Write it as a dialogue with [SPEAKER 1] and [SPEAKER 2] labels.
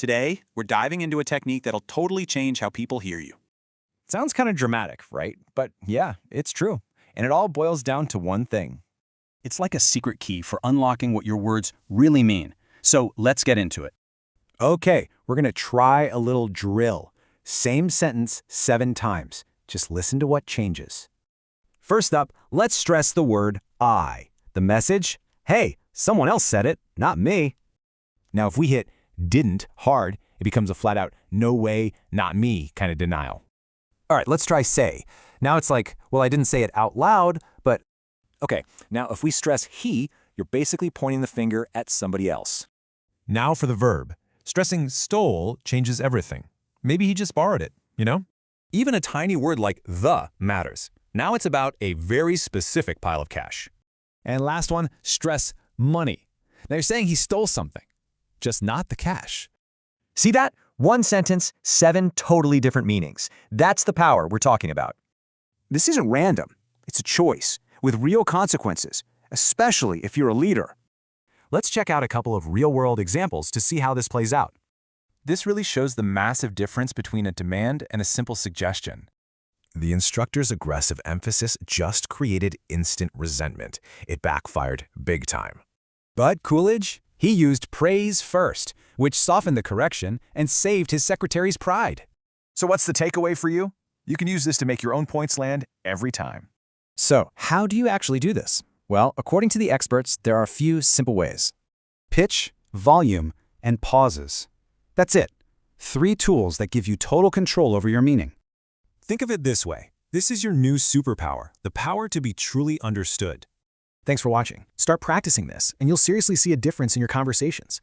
[SPEAKER 1] Today, we're diving into a technique that'll totally change how people hear you.
[SPEAKER 2] Sounds kind of dramatic, right? But yeah, it's true. And it all boils down to one thing.
[SPEAKER 3] It's like a secret key for unlocking what your words really mean. So let's get into it.
[SPEAKER 4] Okay, we're going to try a little drill. Same sentence 7 times. Just listen to what changes. First up, let's stress the word I. The message, hey, someone else said it, not me. Now, if we hit didn't hard, it becomes a flat-out no way, not me kind of denial. All right, let's try say. Now it's like, well, I didn't say it out loud, but okay. Now, if we stress he, you're basically pointing the finger at somebody else.
[SPEAKER 5] Now for the verb. Stressing stole changes everything. Maybe he just borrowed it, you know? Even a tiny word like the matters. Now it's about a very specific pile of cash.
[SPEAKER 4] And last one, stress money. Now you're saying he stole something, just not the cash. See that? One sentence, 7 totally different meanings. That's the power we're talking about.
[SPEAKER 1] This isn't random. It's a choice with real consequences, especially if you're a leader.
[SPEAKER 4] Let's check out a couple of real-world examples to see how this plays out.
[SPEAKER 5] This really shows the massive difference between a demand and a simple suggestion. The instructor's aggressive emphasis just created instant resentment. It backfired big time.
[SPEAKER 4] But Coolidge, he used praise first, which softened the correction and saved his secretary's pride.
[SPEAKER 6] So what's the takeaway for you? You can use this to make your own points land every time.
[SPEAKER 4] So, how do you actually do this? Well, according to the experts, there are a few simple ways. Pitch, volume, and pauses. That's it. 3 tools that give you total control over your meaning.
[SPEAKER 5] Think of it this way. This is your new superpower, the power to be truly understood.
[SPEAKER 4] Thanks for watching. Start practicing this, and you'll seriously see a difference in your conversations.